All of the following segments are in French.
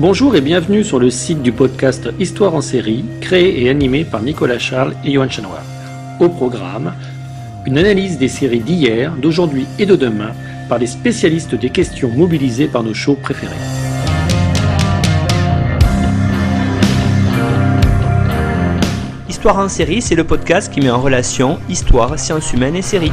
Bonjour et bienvenue sur le site du podcast Histoire en série, créé et animé par Nicolas Charles et Johan Chanoir. Au programme, une analyse des séries d'hier, d'aujourd'hui et de demain par les spécialistes des questions mobilisées par nos shows préférés. Histoire en série, c'est le podcast qui met en relation histoire, sciences humaines et séries.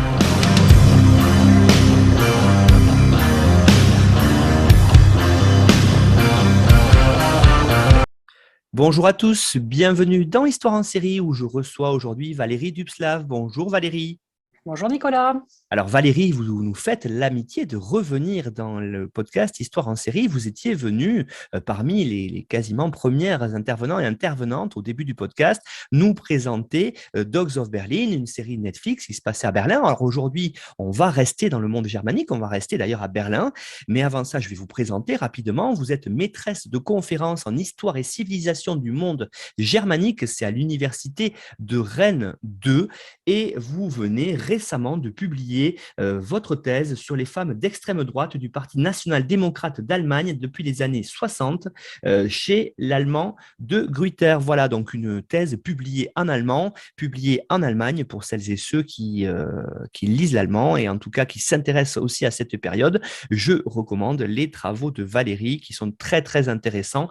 Bonjour à tous, bienvenue dans Histoire en série où je reçois aujourd'hui Valérie Dubslav. Bonjour Valérie. Bonjour Nicolas. Alors Valérie, vous nous faites l'amitié de revenir dans le podcast Histoire en série. Vous étiez venue parmi les quasiment premières intervenants et intervenantes au début du podcast nous présenter Dogs of Berlin, une série Netflix qui se passait à Berlin. Alors aujourd'hui, on va rester dans le monde germanique, on va rester d'ailleurs à Berlin. Mais avant ça, je vais vous présenter rapidement. Vous êtes maîtresse de conférences en histoire et civilisation du monde germanique. C'est à l'université de Rennes 2 et vous venez récemment de publier votre thèse sur les femmes d'extrême droite du Parti national-démocrate d'Allemagne depuis les années 60 chez l'allemand de Gruyter. Voilà donc une thèse publiée en allemand, publiée en Allemagne pour celles et ceux qui lisent l'allemand et en tout cas qui s'intéressent aussi à cette période. Je recommande les travaux de Valérie qui sont très très intéressants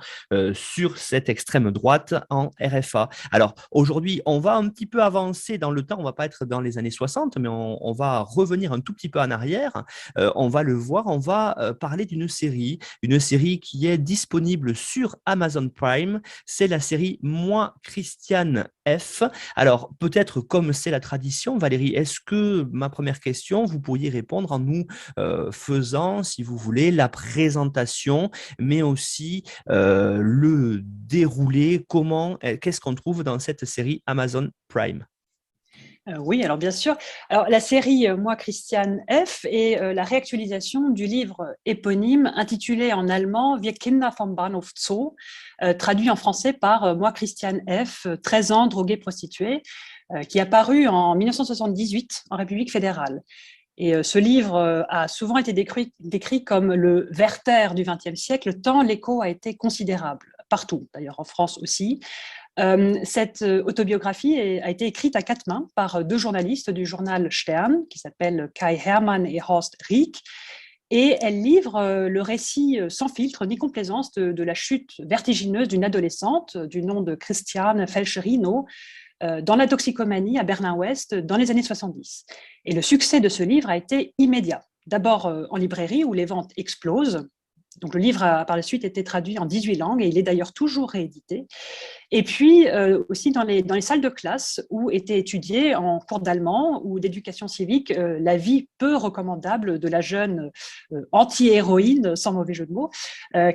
sur cette extrême droite en RFA. Alors aujourd'hui, on va un petit peu avancer dans le temps, on ne va pas être dans les années 60, mais on va revenir un tout petit peu en arrière. On va le voir, on va parler d'une série qui est disponible sur Amazon Prime. C'est la série Moi, Christiane F. Alors, peut-être comme c'est la tradition, Valérie, est-ce que, ma première question, vous pourriez répondre en nous faisant, si vous voulez, la présentation, mais aussi le déroulé, qu'est-ce qu'on trouve dans cette série Amazon Prime? Oui, alors bien sûr. Alors, la série Moi, Christiane F. est la réactualisation du livre éponyme intitulé en allemand Wir Kinder vom Bahnhof Zoo, traduit en français par Moi, Christiane F., 13 ans, droguée, prostituée, qui est apparu en 1978 en République fédérale. Et ce livre a souvent été décrit comme le Werther du XXe siècle, tant l'écho a été considérable, partout, d'ailleurs en France aussi. Cette autobiographie a été écrite à quatre mains par deux journalistes du journal Stern, qui s'appellent Kai Hermann et Horst Rieck, et elle livre le récit sans filtre ni complaisance de la chute vertigineuse d'une adolescente du nom de Christiane Felcherino dans la toxicomanie à Berlin-Ouest dans les années 70. Et le succès de ce livre a été immédiat. D'abord en librairie où les ventes explosent. Donc le livre a par la suite été traduit en 18 langues et il est d'ailleurs toujours réédité. Et puis aussi dans les salles de classe où était étudiée en cours d'allemand ou d'éducation civique la vie peu recommandable de la jeune anti-héroïne, sans mauvais jeu de mots,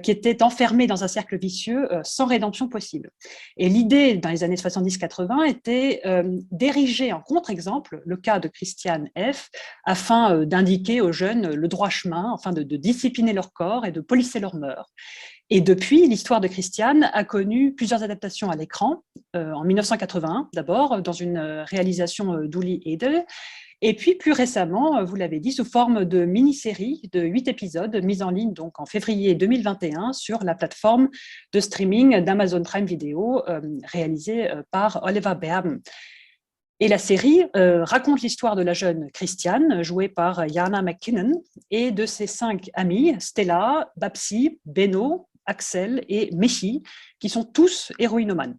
qui était enfermée dans un cercle vicieux sans rédemption possible. Et l'idée dans les années 70-80 était d'ériger en contre-exemple le cas de Christiane F. afin d'indiquer aux jeunes le droit chemin, afin de discipliner leur corps et de polisser leurs mœurs. Et depuis, l'histoire de Christiane a connu plusieurs adaptations à l'écran, en 1981 d'abord, dans une réalisation d'Uli Edel, et puis plus récemment, vous l'avez dit, sous forme de mini-série de 8 épisodes, mise en ligne donc en février 2021 sur la plateforme de streaming d'Amazon Prime Video, réalisée par Oliver Berben. Et la série raconte l'histoire de la jeune Christiane, jouée par Jana McKinnon, et de ses 5 amis, Stella, Babsi, Benno, Axel et Mechi, qui sont tous héroïnomanes.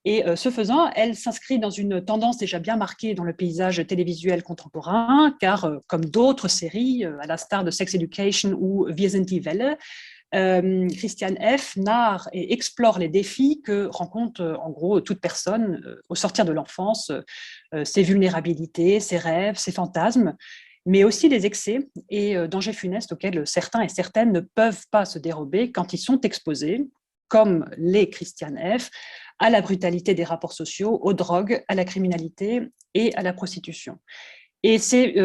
Et ce faisant, elle s'inscrit dans une tendance déjà bien marquée dans le paysage télévisuel contemporain, car comme d'autres séries, à l'instar de Sex Education ou Wir sind die Welle, Christiane F. narre et explore les défis que rencontre en gros toute personne au sortir de l'enfance, ses vulnérabilités, ses rêves, ses fantasmes, mais aussi les excès et dangers funestes auxquels certains et certaines ne peuvent pas se dérober quand ils sont exposés, comme les Christiane F., à la brutalité des rapports sociaux, aux drogues, à la criminalité et à la prostitution. Et c'est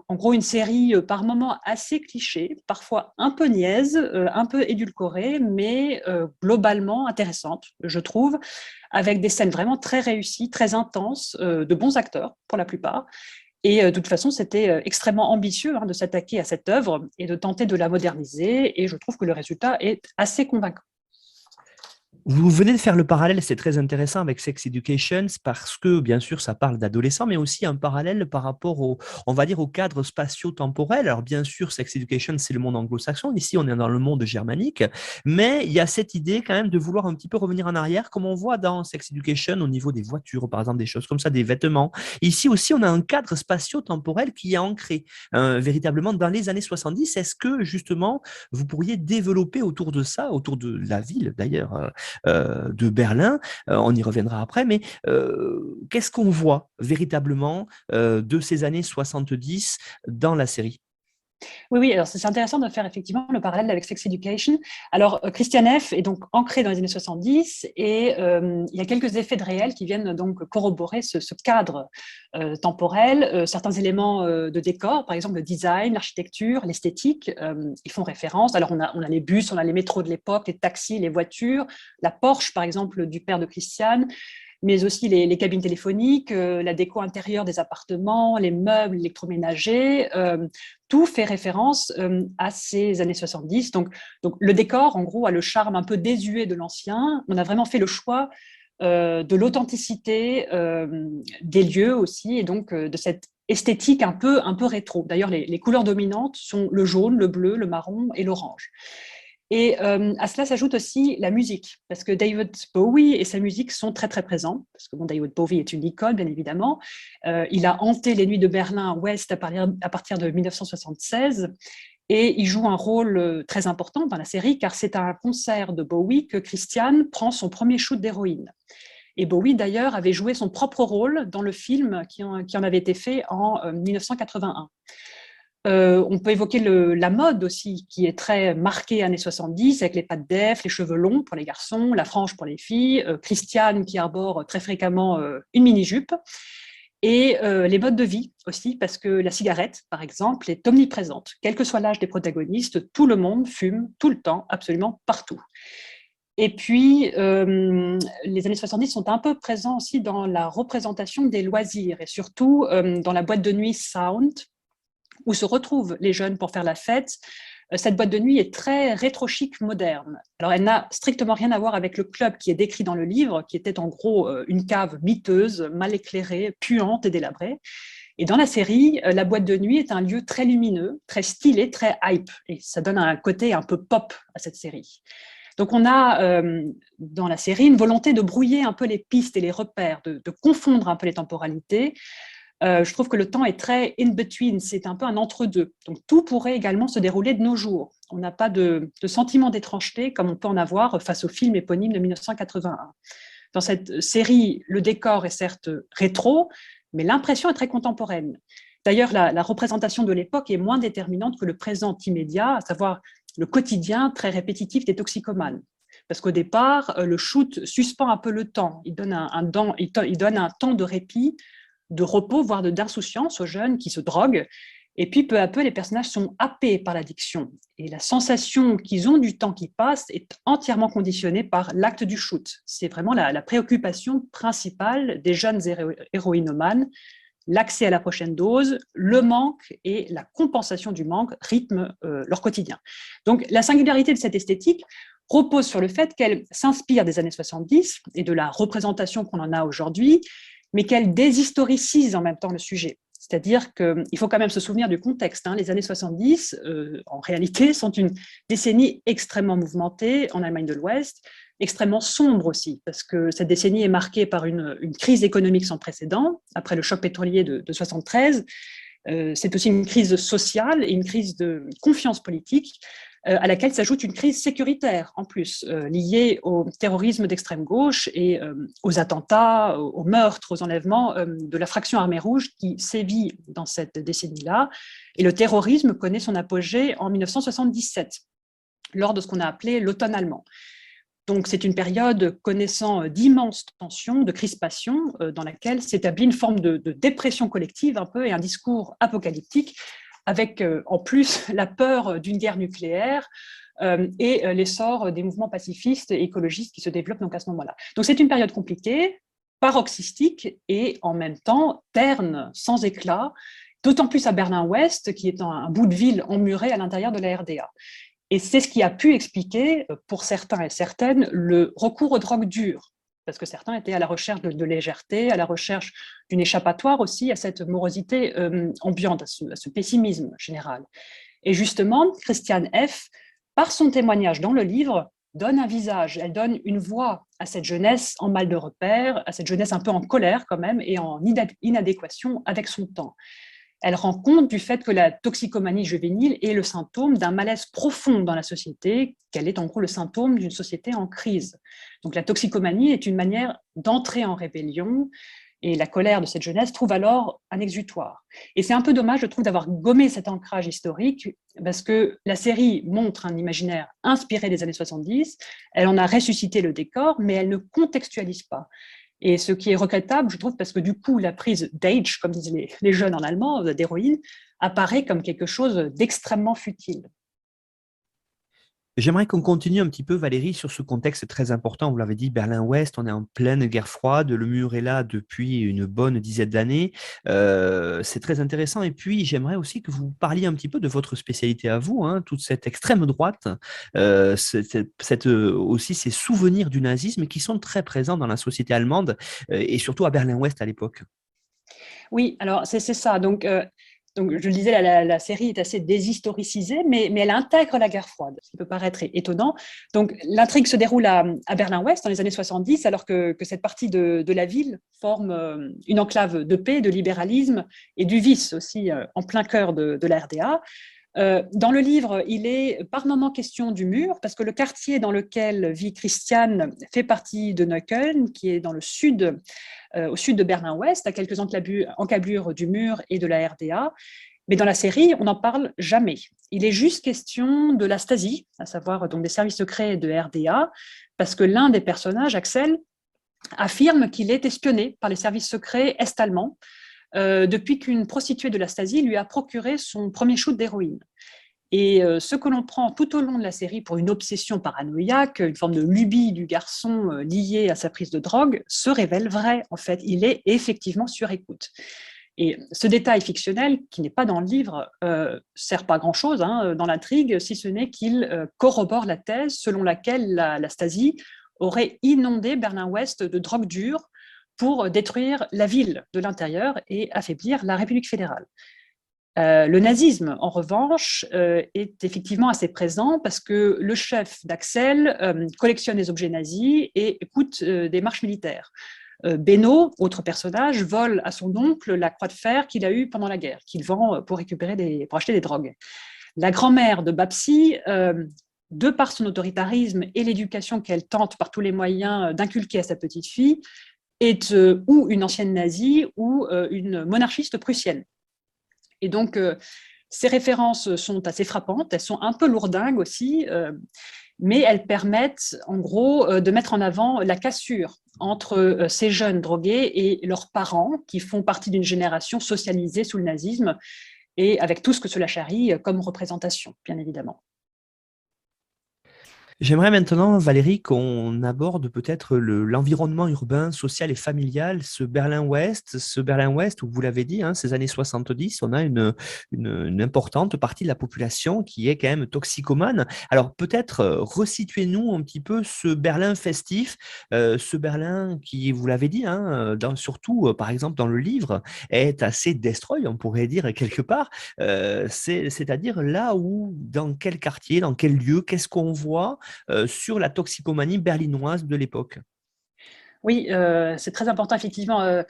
en gros une série par moments assez cliché, parfois un peu niaise, un peu édulcorée, mais globalement intéressante, je trouve, avec des scènes vraiment très réussies, très intenses, de bons acteurs pour la plupart. Et de toute façon, c'était extrêmement ambitieux de s'attaquer à cette œuvre et de tenter de la moderniser. Et je trouve que le résultat est assez convaincant. Vous venez de faire le parallèle, c'est très intéressant avec Sex Education parce que, bien sûr, ça parle d'adolescents, mais aussi un parallèle par rapport on va dire, au cadre spatio-temporel. Alors, bien sûr, Sex Education, c'est le monde anglo-saxon. Ici, on est dans le monde germanique, mais il y a cette idée quand même de vouloir un petit peu revenir en arrière, comme on voit dans Sex Education au niveau des voitures, par exemple, des choses comme ça, des vêtements. Ici aussi, on a un cadre spatio-temporel qui est ancré véritablement dans les années 70. Est-ce que, justement, vous pourriez développer autour de ça, autour de la ville d'ailleurs, de Berlin, on y reviendra après, mais qu'est-ce qu'on voit véritablement de ces années 70 dans la série? Oui, oui, alors c'est intéressant de faire effectivement le parallèle avec Sex Education. Alors, Christiane F. est donc ancrée dans les années 70 et il y a quelques effets de réel qui viennent donc corroborer ce cadre temporel. Certains éléments de décor, par exemple le design, l'architecture, l'esthétique, ils font référence. Alors, on a les bus, on a les métros de l'époque, les taxis, les voitures, la Porsche, par exemple, du père de Christiane, mais aussi les cabines téléphoniques, la déco intérieure des appartements, les meubles électroménagers, tout fait référence à ces années 70. Donc, le décor, en gros, a le charme un peu désuet de l'ancien. On a vraiment fait le choix de l'authenticité des lieux aussi, et donc de cette esthétique un peu rétro. D'ailleurs, les couleurs dominantes sont le jaune, le bleu, le marron et l'orange. Et à cela s'ajoute aussi la musique, parce que David Bowie et sa musique sont très très présents, parce que bon, David Bowie est une icône, bien évidemment. Il a hanté les nuits de Berlin-Ouest à partir de 1976, et il joue un rôle très important dans la série, car c'est à un concert de Bowie que Christiane prend son premier shoot d'héroïne. Et Bowie, d'ailleurs, avait joué son propre rôle dans le film qui en avait été fait en 1981. On peut évoquer la mode aussi, qui est très marquée années 70, avec les pattes d'Ef, les cheveux longs pour les garçons, la frange pour les filles, Christiane qui arbore très fréquemment une mini-jupe, et les modes de vie aussi, parce que la cigarette, par exemple, est omniprésente. Quel que soit l'âge des protagonistes, tout le monde fume tout le temps, absolument partout. Et puis, les années 70 sont un peu présents aussi dans la représentation des loisirs, et surtout dans la boîte de nuit Sound, où se retrouvent les jeunes pour faire la fête. Cette boîte de nuit est très rétro-chic moderne. Alors, elle n'a strictement rien à voir avec le club qui est décrit dans le livre, qui était en gros une cave miteuse, mal éclairée, puante et délabrée. Et dans la série, la boîte de nuit est un lieu très lumineux, très stylé, très hype. Et ça donne un côté un peu pop à cette série. Donc, on a dans la série une volonté de brouiller un peu les pistes et les repères, de confondre un peu les temporalités. Je trouve que le temps est très in-between, c'est un peu un entre-deux. Donc, tout pourrait également se dérouler de nos jours. On n'a pas de sentiment d'étrangeté comme on peut en avoir face au film éponyme de 1981. Dans cette série, le décor est certes rétro, mais l'impression est très contemporaine. D'ailleurs, la représentation de l'époque est moins déterminante que le présent immédiat, à savoir le quotidien très répétitif des toxicomanes. Parce qu'au départ, le shoot suspend un peu le temps. Il donne un temps de répit, de repos, voire d'insouciance aux jeunes qui se droguent. Et puis, peu à peu, les personnages sont happés par l'addiction. Et la sensation qu'ils ont du temps qui passe est entièrement conditionnée par l'acte du shoot. C'est vraiment la préoccupation principale des jeunes héroïnomanes. L'accès à la prochaine dose, le manque et la compensation du manque rythment leur quotidien. Donc, la singularité de cette esthétique repose sur le fait qu'elle s'inspire des années 70 et de la représentation qu'on en a aujourd'hui, mais qu'elle déshistoricise en même temps le sujet. C'est-à-dire qu'il faut quand même se souvenir du contexte. Les années 70, en réalité, sont une décennie extrêmement mouvementée en Allemagne de l'Ouest, extrêmement sombre aussi, parce que cette décennie est marquée par une crise économique sans précédent, après le choc pétrolier de 1973. C'est aussi une crise sociale et une crise de confiance politique, à laquelle s'ajoute une crise sécuritaire en plus, liée au terrorisme d'extrême gauche et aux attentats, aux meurtres, aux enlèvements de la fraction armée rouge qui sévit dans cette décennie-là. Et le terrorisme connaît son apogée en 1977, lors de ce qu'on a appelé l'automne allemand. Donc, c'est une période connaissant d'immenses tensions, de crispations, dans laquelle s'établit une forme de dépression collective un peu et un discours apocalyptique, avec en plus la peur d'une guerre nucléaire et l'essor des mouvements pacifistes et écologistes qui se développent donc à ce moment-là. Donc, c'est une période compliquée, paroxystique et en même temps terne, sans éclat, d'autant plus à Berlin-Ouest, qui est un bout de ville emmuré à l'intérieur de la RDA. Et c'est ce qui a pu expliquer, pour certains et certaines, le recours aux drogues dures, parce que certains étaient à la recherche de légèreté, à la recherche d'une échappatoire aussi à cette morosité ambiante, à ce pessimisme général. Et justement, Christiane F., par son témoignage dans le livre, donne un visage, elle donne une voix à cette jeunesse en mal de repère, à cette jeunesse un peu en colère quand même et en inadéquation avec son temps. Elle rend compte du fait que la toxicomanie juvénile est le symptôme d'un malaise profond dans la société, qu'elle est en gros le symptôme d'une société en crise. Donc la toxicomanie est une manière d'entrer en rébellion, et la colère de cette jeunesse trouve alors un exutoire. Et c'est un peu dommage, je trouve, d'avoir gommé cet ancrage historique, parce que la série montre un imaginaire inspiré des années 70, elle en a ressuscité le décor, mais elle ne contextualise pas. Et ce qui est regrettable, je trouve, parce que du coup, la prise d'age, comme disent les jeunes en allemand, d'héroïne, apparaît comme quelque chose d'extrêmement futile. J'aimerais qu'on continue un petit peu, Valérie, sur ce contexte très important. Vous l'avez dit, Berlin-Ouest, on est en pleine guerre froide. Le mur est là depuis une bonne dizaine d'années. C'est très intéressant. Et puis, j'aimerais aussi que vous parliez un petit peu de votre spécialité à vous, hein, toute cette extrême droite, aussi ces souvenirs du nazisme qui sont très présents dans la société allemande et surtout à Berlin-Ouest à l'époque. Oui, alors c'est ça. Donc, je le disais, la série est assez déshistoricisée, mais elle intègre la guerre froide, ce qui peut paraître étonnant. Donc, l'intrigue se déroule à Berlin-Ouest dans les années 70, alors que cette partie de la ville forme une enclave de paix, de libéralisme et du vice aussi, en plein cœur de la RDA. Dans le livre, il est par moments question du mur, parce que le quartier dans lequel vit Christiane fait partie de Neukölln, qui est dans le sud, au sud de Berlin-Ouest, à quelques encablures du mur et de la RDA. Mais dans la série, on n'en parle jamais. Il est juste question de la Stasi, à savoir donc des services secrets de RDA, parce que l'un des personnages, Axel, affirme qu'il est espionné par les services secrets est-allemands depuis qu'une prostituée de la Stasi lui a procuré son premier shoot d'héroïne. Et ce que l'on prend tout au long de la série pour une obsession paranoïaque, une forme de lubie du garçon liée à sa prise de drogue, se révèle vrai. En fait, il est effectivement sur écoute. Et ce détail fictionnel, qui n'est pas dans le livre, sert pas à grand-chose dans l'intrigue, si ce n'est qu'il corrobore la thèse selon laquelle la Stasi aurait inondé Berlin-Ouest de drogue dure pour détruire la ville de l'intérieur et affaiblir la République fédérale. Le nazisme, en revanche, est effectivement assez présent parce que le chef d'Axel collectionne les objets nazis et écoute des marches militaires. Benno, autre personnage, vole à son oncle la croix de fer qu'il a eue pendant la guerre, qu'il vend pour acheter des drogues. La grand-mère de Babsi, de par son autoritarisme et l'éducation qu'elle tente par tous les moyens d'inculquer à sa petite fille, est ou une ancienne nazie ou une monarchiste prussienne. Et donc, ces références sont assez frappantes, elles sont un peu lourdingues aussi, mais elles permettent en gros de mettre en avant la cassure entre ces jeunes drogués et leurs parents qui font partie d'une génération socialisée sous le nazisme et avec tout ce que cela charrie comme représentation, bien évidemment. J'aimerais maintenant, Valérie, qu'on aborde peut-être l'environnement urbain, social et familial, ce Berlin-Ouest où vous l'avez dit, hein, ces années 70, on a une importante partie de la population qui est quand même toxicomane. Alors peut-être resituez-nous un petit peu ce Berlin festif, ce Berlin qui, vous l'avez dit, hein, surtout par exemple dans le livre, est assez destroy, on pourrait dire quelque part. C'est-à-dire là où, dans quel quartier, dans quel lieu, qu'est-ce qu'on voit sur la toxicomanie berlinoise de l'époque. Oui, c'est très important, effectivement.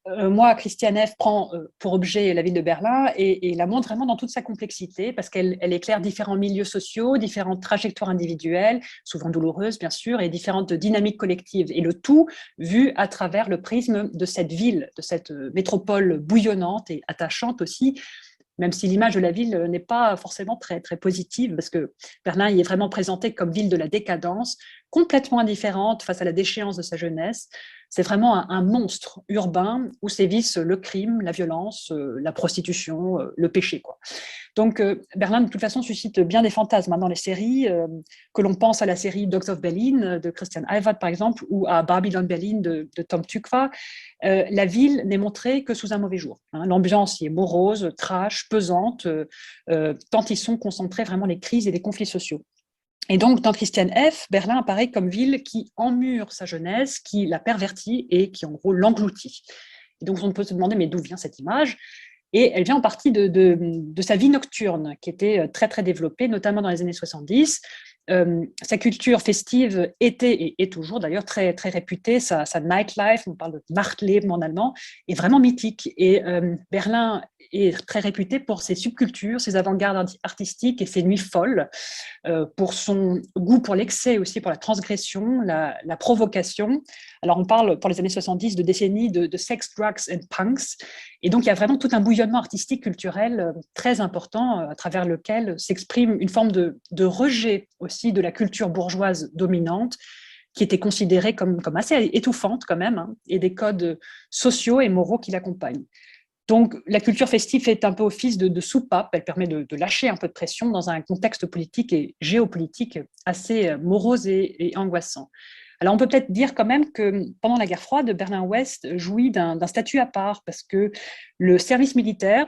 Moi, Christiane F. prend pour objet la ville de Berlin et la montre vraiment dans toute sa complexité parce qu'elle éclaire différents milieux sociaux, différentes trajectoires individuelles, souvent douloureuses, bien sûr, et différentes dynamiques collectives. Et le tout vu à travers le prisme de cette ville, de cette métropole bouillonnante et attachante aussi, même si l'image de la ville n'est pas forcément très, très positive, parce que Berlin y est vraiment présenté comme ville de la décadence, complètement indifférente face à la déchéance de sa jeunesse. C'est vraiment un monstre urbain où sévissent le crime, la violence, la prostitution, le péché, quoi. Donc, Berlin, de toute façon, suscite bien des fantasmes dans les séries, que l'on pense à la série Dogs of Berlin de Christian Eyvand, par exemple, ou à Babylon Berlin de Tom Tykwer. La ville n'est montrée que sous un mauvais jour. L'ambiance y est morose, trash, pesante, tant y sont concentrés vraiment les crises et les conflits sociaux. Et donc, dans Christian F., Berlin apparaît comme ville qui emmure sa jeunesse, qui la pervertit et qui, en gros, l'engloutit. Et donc, on peut se demander, mais d'où vient cette image ? Et elle vient en partie de sa vie nocturne, qui était très, très développée, notamment dans les années 70. Sa culture festive était, et est toujours d'ailleurs, très, très réputée. Sa nightlife, on parle de Nachtleben en allemand, est vraiment mythique. Et Berlin est très réputé pour ses subcultures, ses avant-gardes artistiques et ses nuits folles, pour son goût pour l'excès aussi, pour la transgression, la provocation. Alors on parle pour les années 70 de décennies de sex, drugs and punks. Et donc il y a vraiment tout un bouillonnement artistique, culturel très important à travers lequel s'exprime une forme de rejet aussi de la culture bourgeoise dominante, qui était considérée comme assez étouffante quand même, et des codes sociaux et moraux qui l'accompagnent. Donc, la culture festive fait un peu office de soupape. Elle permet de lâcher un peu de pression dans un contexte politique et géopolitique assez morose et angoissant. Alors, on peut peut-être dire quand même que pendant la guerre froide, Berlin-Ouest jouit d'un statut à part parce que le service militaire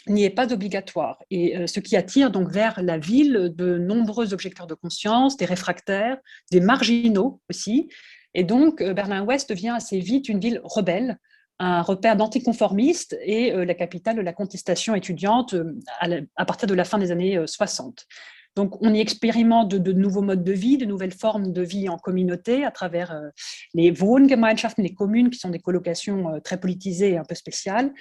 n'y est pas obligatoire. Et ce qui attire donc vers la ville de nombreux objecteurs de conscience, des réfractaires, des marginaux aussi. Et donc, Berlin-Ouest devient assez vite une ville rebelle, un repère d'anticonformistes et la capitale de la contestation étudiante à partir de la fin des années 60. Donc, on y expérimente de nouveaux modes de vie, de nouvelles formes de vie en communauté à travers les Wohngemeinschaften, les communes, qui sont des colocations très politisées et un peu spéciales.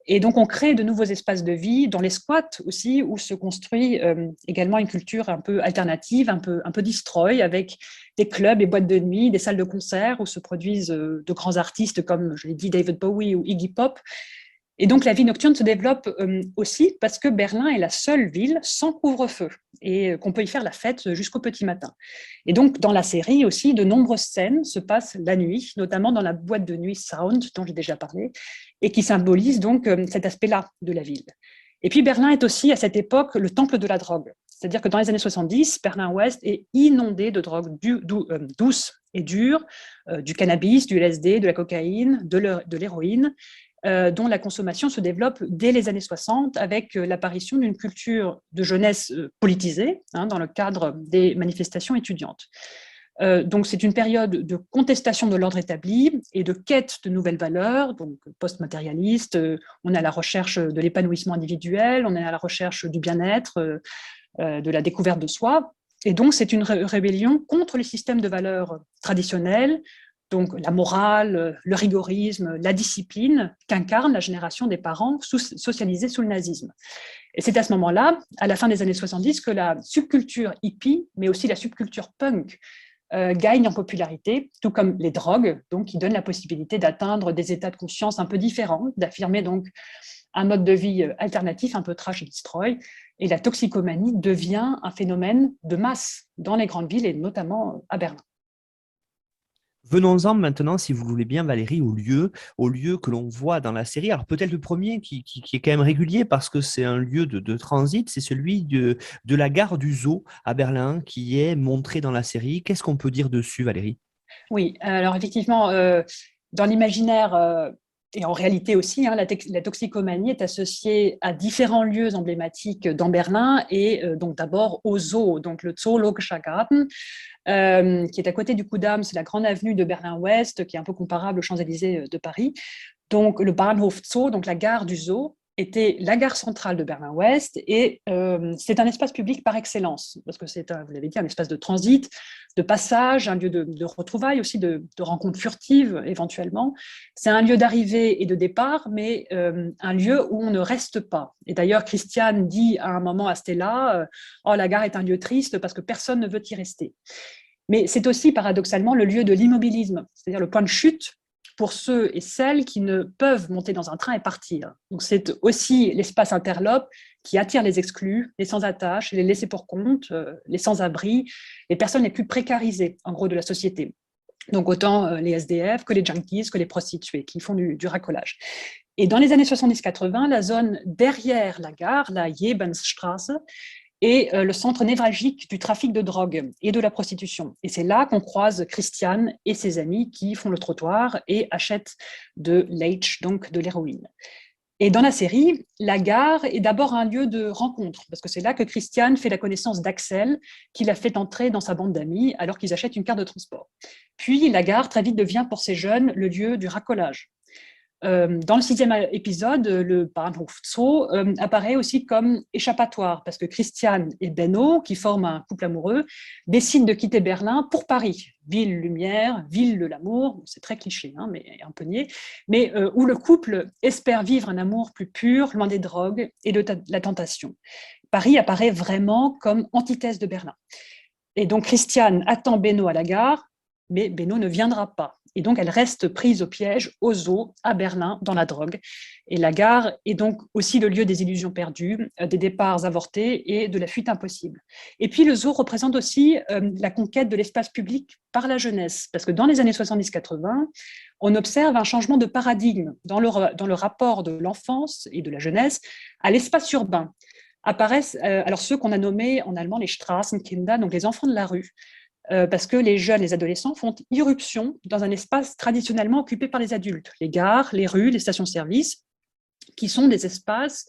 Et donc, on crée de nouveaux espaces de vie, dans les squats aussi, où se construit également une culture un peu alternative, un peu destroy, avec des clubs et boîtes de nuit, des salles de concert où se produisent de grands artistes comme, je l'ai dit, David Bowie ou Iggy Pop. Et donc, la vie nocturne se développe aussi parce que Berlin est la seule ville sans couvre-feu et qu'on peut y faire la fête jusqu'au petit matin. Et donc, dans la série aussi, de nombreuses scènes se passent la nuit, notamment dans la boîte de nuit Sound, dont j'ai déjà parlé, et qui symbolise donc cet aspect-là de la ville. Et puis, Berlin est aussi, à cette époque, le temple de la drogue. C'est-à-dire que dans les années 70, Berlin-Ouest est inondé de drogues douces et dures, du cannabis, du LSD, de la cocaïne, de l'héroïne, dont la consommation se développe dès les années 60 avec l'apparition d'une culture de jeunesse politisée dans le cadre des manifestations étudiantes. Donc c'est une période de contestation de l'ordre établi et de quête de nouvelles valeurs, donc post-matérialiste. On est à la recherche de l'épanouissement individuel, on est à la recherche du bien-être, de la découverte de soi. Et donc c'est une rébellion contre les systèmes de valeurs traditionnels, donc la morale, le rigorisme, la discipline qu'incarne la génération des parents socialisés sous le nazisme. Et c'est à ce moment-là, à la fin des années 70, que la subculture hippie, mais aussi la subculture punk, gagne en popularité, tout comme les drogues, donc qui donnent la possibilité d'atteindre des états de conscience un peu différents, d'affirmer donc un mode de vie alternatif, un peu trash et destroy. Et la toxicomanie devient un phénomène de masse dans les grandes villes et notamment à Berlin. Venons-en maintenant, si vous voulez bien, Valérie, au lieu que l'on voit dans la série. Alors peut-être le premier qui est quand même régulier parce que c'est un lieu de transit, c'est celui de la gare du Zoo à Berlin qui est montré dans la série. Qu'est-ce qu'on peut dire dessus, Valérie ? Oui, alors effectivement, dans l'imaginaire et en réalité aussi, la toxicomanie est associée à différents lieux emblématiques dans Berlin et donc d'abord au zoo, donc le Zoologischer Garten, qui est à côté du Kudamm, c'est la grande avenue de Berlin-Ouest, qui est un peu comparable aux Champs-Élysées de Paris. Donc le Bahnhof Zoo, donc la gare du zoo, était la gare centrale de Berlin-Ouest et c'est un espace public par excellence, parce que c'est, vous l'avez dit, un espace de transit, de passage, un lieu de retrouvailles aussi, de rencontres furtives éventuellement. C'est un lieu d'arrivée et de départ, mais un lieu où on ne reste pas. Et d'ailleurs, Christiane dit à un moment à Stella, oh, la gare est un lieu triste parce que personne ne veut y rester. Mais c'est aussi paradoxalement le lieu de l'immobilisme, c'est-à-dire le point de chute pour ceux et celles qui ne peuvent monter dans un train et partir. Donc c'est aussi l'espace interlope qui attire les exclus, les sans-attache, les laissés pour compte, les sans-abri, les personnes les plus précarisées, en gros, de la société. Donc autant les SDF que les junkies, que les prostituées qui font du racolage. Et dans les années 70-80, la zone derrière la gare, la Jebensstraße, est le centre névralgique du trafic de drogue et de la prostitution. Et c'est là qu'on croise Christiane et ses amis qui font le trottoir et achètent de l'H, donc de l'héroïne. Et dans la série, la gare est d'abord un lieu de rencontre, parce que c'est là que Christiane fait la connaissance d'Axel, qui l'a fait entrer dans sa bande d'amis alors qu'ils achètent une carte de transport. Puis la gare très vite devient pour ces jeunes le lieu du racolage. Dans le 6e épisode, le Bahnhof Zoo apparaît aussi comme échappatoire, parce que Christiane et Benno, qui forment un couple amoureux, décident de quitter Berlin pour Paris, ville lumière, ville de l'amour, c'est très cliché, hein, mais un peu niais, mais où le couple espère vivre un amour plus pur, loin des drogues et de la tentation. Paris apparaît vraiment comme antithèse de Berlin. Et donc Christiane attend Benno à la gare, mais Benno ne viendra pas. Et donc, elle reste prise au piège, au zoo, à Berlin, dans la drogue. Et la gare est donc aussi le lieu des illusions perdues, des départs avortés et de la fuite impossible. Et puis, le zoo représente aussi la conquête de l'espace public par la jeunesse. Parce que dans les années 70-80, on observe un changement de paradigme dans le rapport de l'enfance et de la jeunesse à l'espace urbain. Apparaissent alors ceux qu'on a nommés en allemand les Straßenkinder, donc les enfants de la rue. Parce que les jeunes, les adolescents font irruption dans un espace traditionnellement occupé par les adultes, les gares, les rues, les stations-service, qui sont des espaces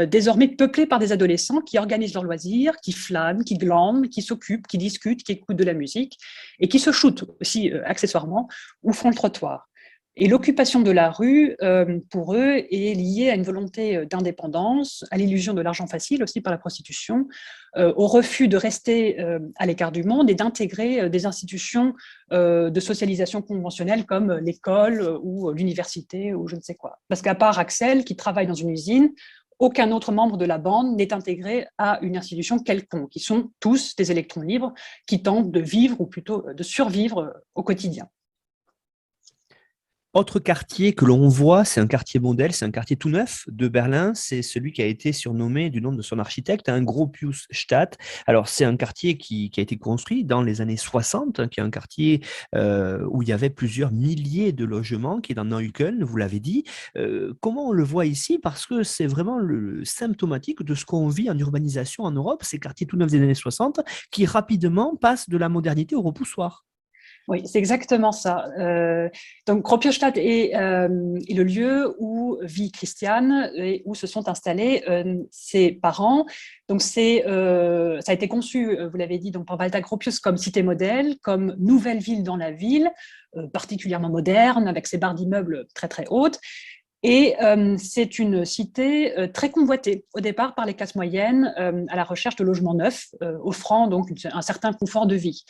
désormais peuplés par des adolescents qui organisent leurs loisirs, qui flânent, qui glandent, qui s'occupent, qui discutent, qui écoutent de la musique et qui se shootent aussi accessoirement ou font le trottoir. Et l'occupation de la rue, pour eux, est liée à une volonté d'indépendance, à l'illusion de l'argent facile aussi par la prostitution, au refus de rester à l'écart du monde et d'intégrer des institutions de socialisation conventionnelles comme l'école ou l'université ou je ne sais quoi. Parce qu'à part Axel, qui travaille dans une usine, aucun autre membre de la bande n'est intégré à une institution quelconque. Ils sont tous des électrons libres qui tentent de vivre ou plutôt de survivre au quotidien. Autre quartier que l'on voit, c'est un quartier modèle, c'est un quartier tout neuf de Berlin. C'est celui qui a été surnommé du nom de son architecte, un Gropiusstadt. Alors, c'est un quartier qui a été construit dans les années 60, qui est un quartier où il y avait plusieurs milliers de logements, qui est dans Neukölln, vous l'avez dit. Comment on le voit ici? Parce que c'est vraiment symptomatique de ce qu'on vit en urbanisation en Europe, ces quartiers tout neufs des années 60, qui rapidement passent de la modernité au repoussoir. Oui, c'est exactement ça. Donc, Gropiusstadt est le lieu où vit Christiane et où se sont installés ses parents. Donc, ça a été conçu, vous l'avez dit, donc, par Walter Gropius comme cité modèle, comme nouvelle ville dans la ville, particulièrement moderne, avec ses barres d'immeubles très, très hautes. Et c'est une cité très convoitée au départ par les classes moyennes à la recherche de logements neufs, offrant donc un certain confort de vie.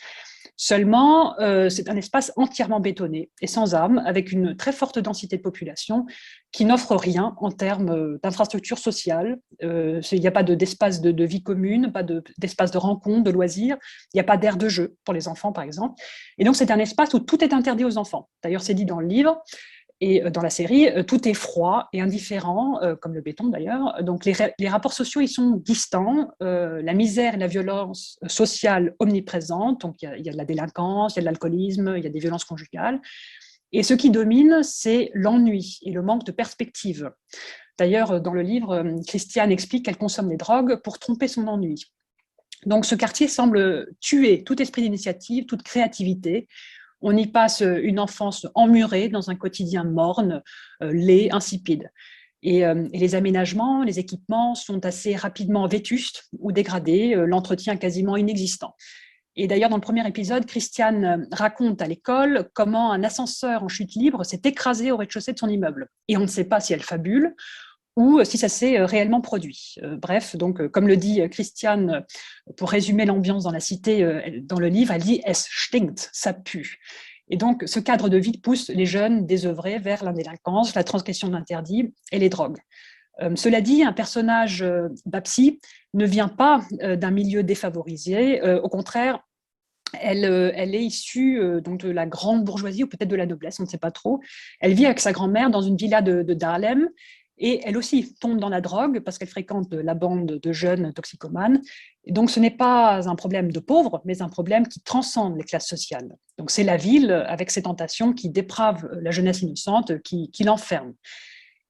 Seulement, c'est un espace entièrement bétonné et sans âme, avec une très forte densité de population qui n'offre rien en termes d'infrastructures sociales. Il n'y a pas d'espace de vie commune, pas d'espace de rencontre, de loisirs, il n'y a pas d'aire de jeu pour les enfants, par exemple. Et donc, c'est un espace où tout est interdit aux enfants. D'ailleurs, c'est dit dans le livre. Et dans la série, tout est froid et indifférent, comme le béton d'ailleurs. Donc les rapports sociaux, ils sont distants. La misère et la violence sociale omniprésente. Donc il y a de la délinquance, il y a de l'alcoolisme, il y a des violences conjugales. Et ce qui domine, c'est l'ennui et le manque de perspective. D'ailleurs, dans le livre, Christiane explique qu'elle consomme les drogues pour tromper son ennui. Donc ce quartier semble tuer tout esprit d'initiative, toute créativité. On y passe une enfance emmurée dans un quotidien morne, laid, insipide. Et les aménagements, les équipements sont assez rapidement vétustes ou dégradés, l'entretien quasiment inexistant. Et d'ailleurs, dans le premier épisode, Christiane raconte à l'école comment un ascenseur en chute libre s'est écrasé au rez-de-chaussée de son immeuble. Et on ne sait pas si elle fabule ou si ça s'est réellement produit. Bref, donc, comme le dit Christiane, pour résumer l'ambiance dans la cité, dans le livre, elle dit « Es stinkt », ça pue. Et donc, ce cadre de vie pousse les jeunes désœuvrés vers la délinquance, la transgression d'interdits et les drogues. Cela dit, un personnage Babsi ne vient pas d'un milieu défavorisé. Au contraire, Elle est issue donc de la grande bourgeoisie ou peut-être de la noblesse, on ne sait pas trop. Elle vit avec sa grand-mère dans une villa de Dahlem et elle aussi tombe dans la drogue parce qu'elle fréquente la bande de jeunes toxicomanes. Et donc ce n'est pas un problème de pauvres, mais un problème qui transcende les classes sociales. Donc c'est la ville avec ses tentations qui déprave la jeunesse innocente, qui l'enferme.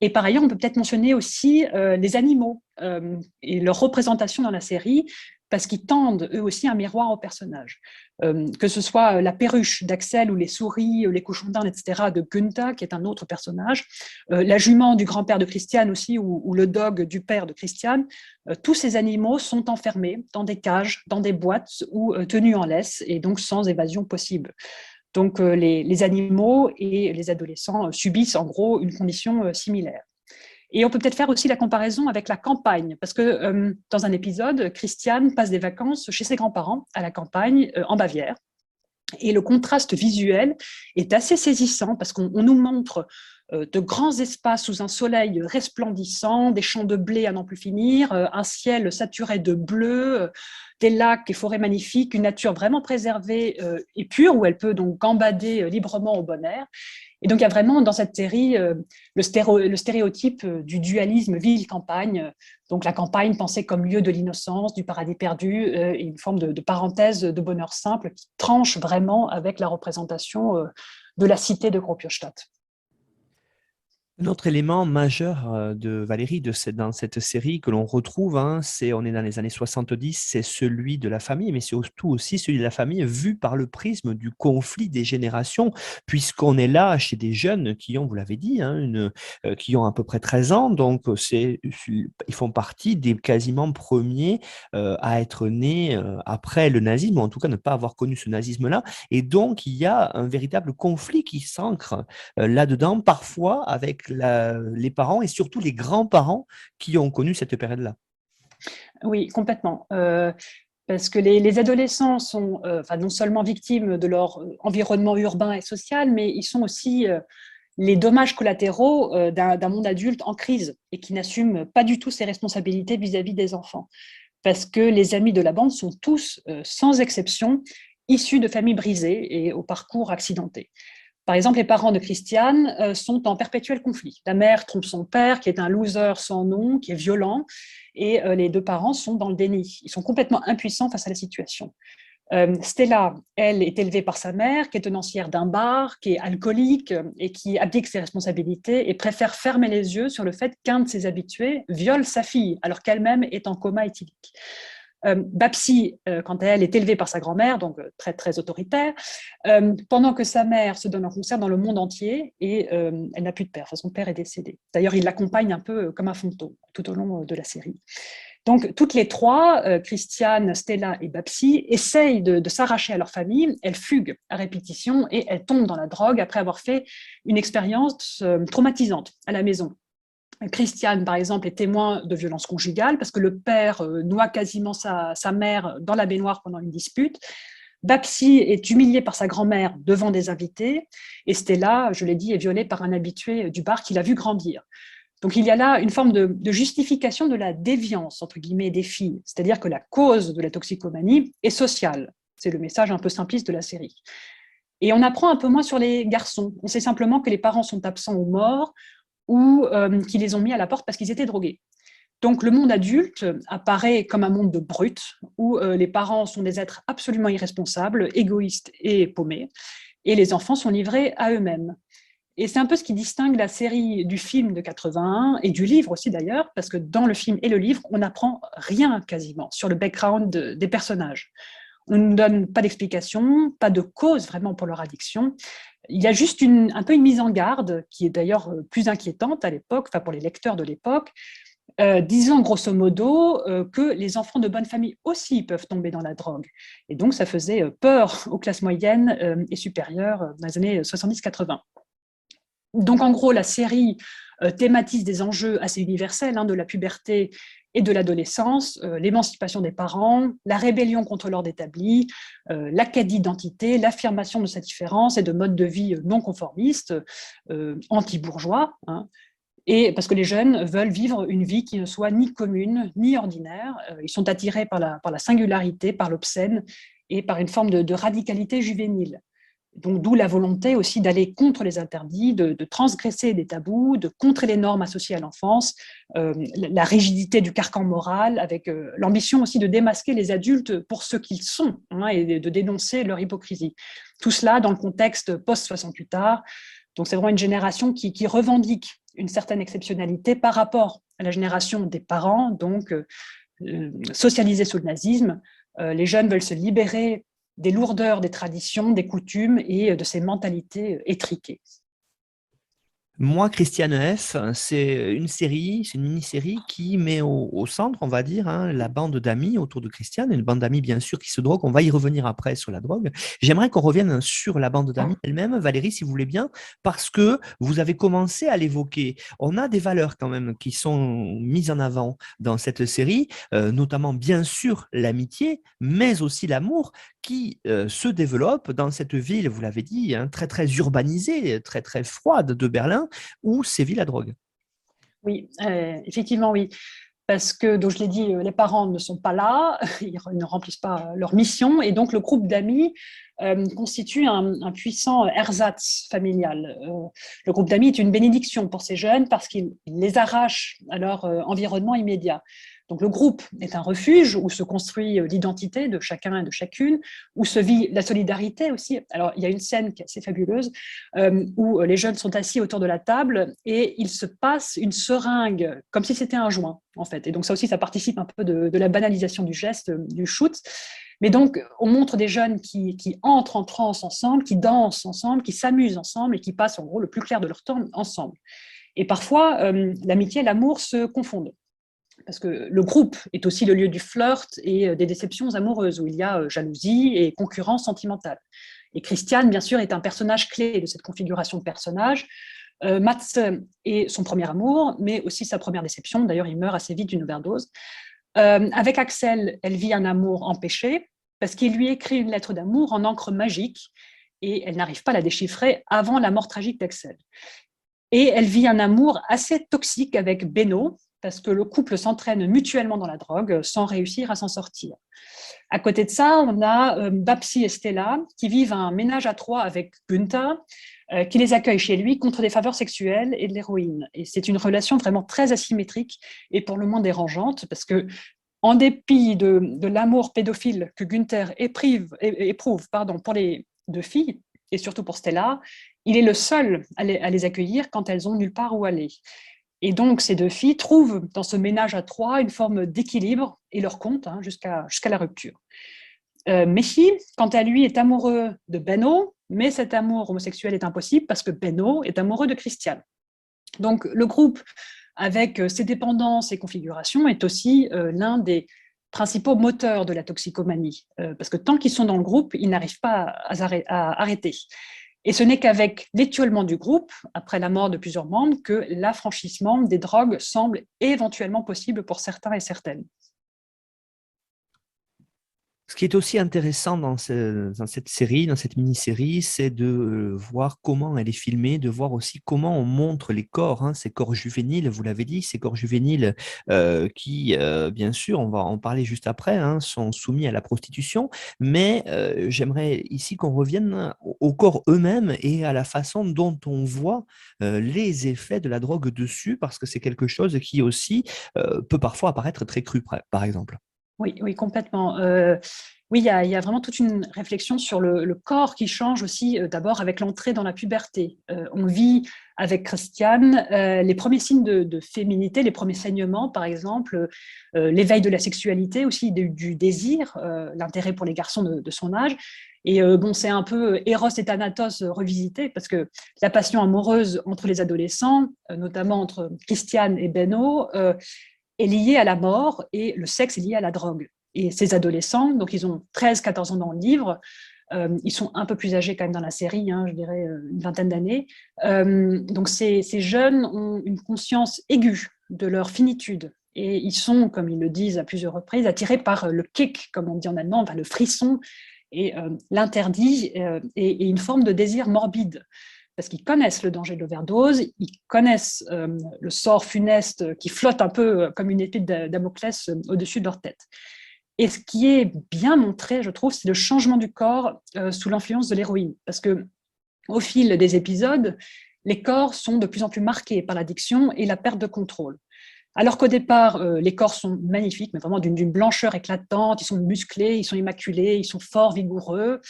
Et par ailleurs, on peut peut-être mentionner aussi les animaux et leur représentation dans la série, parce qu'ils tendent eux aussi un miroir au personnage. Que ce soit la perruche d'Axel ou les souris, les cochons d'Inde, etc., de Gunther, qui est un autre personnage, la jument du grand-père de Christiane aussi, ou le dog du père de Christiane, tous ces animaux sont enfermés dans des cages, dans des boîtes ou tenus en laisse, et donc sans évasion possible. Donc les animaux et les adolescents subissent en gros une condition similaire. Et on peut peut-être faire aussi la comparaison avec la campagne, parce que dans un épisode, Christiane passe des vacances chez ses grands-parents à la campagne, en Bavière. Et le contraste visuel est assez saisissant, parce qu'on nous montre de grands espaces sous un soleil resplendissant, des champs de blé à n'en plus finir, un ciel saturé de bleu, des lacs et forêts magnifiques, une nature vraiment préservée et pure, où elle peut donc gambader librement au bon air. Et donc, il y a vraiment dans cette série le stéréotype du dualisme ville-campagne. Donc, la campagne pensée comme lieu de l'innocence, du paradis perdu, et une forme de parenthèse de bonheur simple qui tranche vraiment avec la représentation de la cité de Gropiusstadt. Un autre élément majeur de Valérie dans cette série que l'on retrouve, on est dans les années 70, c'est celui de la famille, mais c'est surtout aussi celui de la famille vu par le prisme du conflit des générations, puisqu'on est là chez des jeunes qui ont, vous l'avez dit, qui ont à peu près 13 ans, donc ils font partie des quasiment premiers à être nés après le nazisme, ou en tout cas ne pas avoir connu ce nazisme-là, et donc il y a un véritable conflit qui s'ancre là-dedans, parfois avec les parents et surtout les grands-parents qui ont connu cette période-là. Oui, complètement. Parce que les adolescents sont non seulement victimes de leur environnement urbain et social, mais ils sont aussi les dommages collatéraux d'un monde adulte en crise et qui n'assume pas du tout ses responsabilités vis-à-vis des enfants. Parce que les amis de la bande sont tous, sans exception, issus de familles brisées et au parcours accidenté. Par exemple, les parents de Christiane sont en perpétuel conflit. La mère trompe son père, qui est un loser sans nom, qui est violent, et les deux parents sont dans le déni. Ils sont complètement impuissants face à la situation. Stella, elle, est élevée par sa mère, qui est tenancière d'un bar, qui est alcoolique et qui abdique ses responsabilités et préfère fermer les yeux sur le fait qu'un de ses habitués viole sa fille, alors qu'elle-même est en coma éthylique. Babsi, quant à elle, est élevée par sa grand-mère, donc très, très autoritaire, pendant que sa mère se donne un concert dans le monde entier et elle n'a plus de père. Enfin, son père est décédé. D'ailleurs, il l'accompagne un peu comme un fantôme tout au long de la série. Donc, toutes les trois, Christiane, Stella et Babsi, essayent de s'arracher à leur famille. Elles fuguent à répétition et elles tombent dans la drogue après avoir fait une expérience traumatisante à la maison. Christiane, par exemple, est témoin de violences conjugales parce que le père noie quasiment sa mère dans la baignoire pendant une dispute. Babsi est humiliée par sa grand-mère devant des invités. Et Stella, je l'ai dit, est violée par un habitué du bar qui l'a vu grandir. Donc il y a là une forme de justification de la déviance, entre guillemets, des filles. C'est-à-dire que la cause de la toxicomanie est sociale. C'est le message un peu simpliste de la série. Et on apprend un peu moins sur les garçons. On sait simplement que les parents sont absents ou morts, ou qui les ont mis à la porte parce qu'ils étaient drogués. Donc le monde adulte apparaît comme un monde de brutes, où les parents sont des êtres absolument irresponsables, égoïstes et paumés, et les enfants sont livrés à eux-mêmes. Et c'est un peu ce qui distingue la série du film de 81 et du livre aussi d'ailleurs, parce que dans le film et le livre, on n'apprend rien quasiment sur le background des personnages. On ne donne pas d'explication, pas de cause vraiment pour leur addiction. Il y a juste un peu une mise en garde, qui est d'ailleurs plus inquiétante à l'époque, pour les lecteurs de l'époque, disant grosso modo que les enfants de bonne famille aussi peuvent tomber dans la drogue. Et donc ça faisait peur aux classes moyennes et supérieures dans les années 70-80. Donc en gros, la série thématise des enjeux assez universels de la puberté et de l'adolescence, l'émancipation des parents, la rébellion contre l'ordre établi, la quête d'identité, l'affirmation de sa différence et de modes de vie non conformistes, anti-bourgeois, et parce que les jeunes veulent vivre une vie qui ne soit ni commune, ni ordinaire. Ils sont attirés par la singularité, par l'obscène, et par une forme de radicalité juvénile. Donc, d'où la volonté aussi d'aller contre les interdits, de transgresser des tabous, de contrer les normes associées à l'enfance, la rigidité du carcan moral, avec l'ambition aussi de démasquer les adultes pour ce qu'ils sont, hein, et de dénoncer leur hypocrisie. Tout cela dans le contexte post-68 art. Donc, c'est vraiment une génération qui revendique une certaine exceptionnalité par rapport à la génération des parents, donc socialisés sous le nazisme. Les jeunes veulent se libérer des lourdeurs des traditions, des coutumes et de ces mentalités étriquées. Moi, Christiane F., c'est une série, c'est une mini-série qui met au centre, on va dire, hein, la bande d'amis autour de Christiane, une bande d'amis bien sûr qui se drogue. On va y revenir après sur la drogue. J'aimerais qu'on revienne sur la bande d'amis elle-même, Valérie, si vous voulez bien, parce que vous avez commencé à l'évoquer. On a des valeurs quand même qui sont mises en avant dans cette série, notamment bien sûr l'amitié, mais aussi l'amour qui se développe dans cette ville, vous l'avez dit, hein, très très urbanisée, très très froide de Berlin, où sévit la drogue. Oui, effectivement, oui. Parce que, donc je l'ai dit, les parents ne sont pas là, ils ne remplissent pas leur mission, et donc le groupe d'amis constitue un puissant ersatz familial. Le groupe d'amis est une bénédiction pour ces jeunes parce qu'il les arrache à leur environnement immédiat. Donc le groupe est un refuge où se construit l'identité de chacun et de chacune, où se vit la solidarité aussi. Alors il y a une scène qui est assez fabuleuse où les jeunes sont assis autour de la table et ils se passent une seringue comme si c'était un joint en fait. Et donc ça aussi, ça participe un peu de la banalisation du geste, du shoot. Mais donc, on montre des jeunes qui entrent en transe ensemble, qui dansent ensemble, qui s'amusent ensemble et qui passent en gros le plus clair de leur temps ensemble. Et parfois, l'amitié et l'amour se confondent. Parce que le groupe est aussi le lieu du flirt et des déceptions amoureuses, où il y a jalousie et concurrence sentimentale. Et Christiane, bien sûr, est un personnage clé de cette configuration de personnages. Mats est son premier amour, mais aussi sa première déception. D'ailleurs, il meurt assez vite d'une overdose. Avec Axel, elle vit un amour empêché, parce qu'il lui écrit une lettre d'amour en encre magique, et elle n'arrive pas à la déchiffrer avant la mort tragique d'Axel. Et elle vit un amour assez toxique avec Benno, parce que le couple s'entraîne mutuellement dans la drogue sans réussir à s'en sortir. À côté de ça, on a Babsi et Stella qui vivent un ménage à trois avec Günther, qui les accueille chez lui contre des faveurs sexuelles et de l'héroïne. Et c'est une relation vraiment très asymétrique et pour le moins dérangeante, parce que en dépit de l'amour pédophile que Günther éprouve pour les deux filles, et surtout pour Stella, il est le seul à les accueillir quand elles ont nulle part où aller. Et donc, ces deux filles trouvent dans ce ménage à trois une forme d'équilibre et leur compte jusqu'à la rupture. Messi, quant à lui, est amoureux de Benno, mais cet amour homosexuel est impossible parce que Benno est amoureux de Christiane. Donc, le groupe, avec ses dépendances et configurations, est aussi l'un des principaux moteurs de la toxicomanie, parce que tant qu'ils sont dans le groupe, ils n'arrivent pas à arrêter. Et ce n'est qu'avec l'étiolement du groupe, après la mort de plusieurs membres, que l'affranchissement des drogues semble éventuellement possible pour certains et certaines. Ce qui est aussi intéressant dans cette série, dans cette mini-série, c'est de voir comment elle est filmée, de voir aussi comment on montre les corps, hein, ces corps juvéniles, vous l'avez dit, ces corps juvéniles qui, bien sûr, on va en parler juste après, hein, sont soumis à la prostitution, mais j'aimerais ici qu'on revienne aux corps eux-mêmes et à la façon dont on voit les effets de la drogue dessus, parce que c'est quelque chose qui aussi peut parfois apparaître très cru, par exemple. Oui, oui, complètement. Oui, il y a vraiment toute une réflexion sur le corps qui change aussi, d'abord avec l'entrée dans la puberté. On vit avec Christiane les premiers signes de féminité, les premiers saignements, par exemple, l'éveil de la sexualité, aussi du désir, l'intérêt pour les garçons de son âge. Et bon, c'est un peu Eros et Thanatos revisité, parce que la passion amoureuse entre les adolescents, notamment entre Christiane et Benno, est liée à la mort et le sexe est lié à la drogue. Et ces adolescents, donc ils ont 13-14 ans dans le livre, ils sont un peu plus âgés quand même dans la série, je dirais une vingtaine d'années. Donc ces jeunes ont une conscience aiguë de leur finitude. Et ils sont, comme ils le disent à plusieurs reprises, attirés par le kick, comme on dit en allemand, le frisson et l'interdit et une forme de désir morbide. Parce qu'ils connaissent le danger de l'overdose, ils connaissent le sort funeste qui flotte un peu comme une épée de Damoclès au-dessus de leur tête. Et ce qui est bien montré, je trouve, c'est le changement du corps sous l'influence de l'héroïne. Parce qu'au fil des épisodes, les corps sont de plus en plus marqués par l'addiction et la perte de contrôle. Alors qu'au départ, les corps sont magnifiques, mais vraiment d'une blancheur éclatante, ils sont musclés, ils sont immaculés, ils sont forts, vigoureux.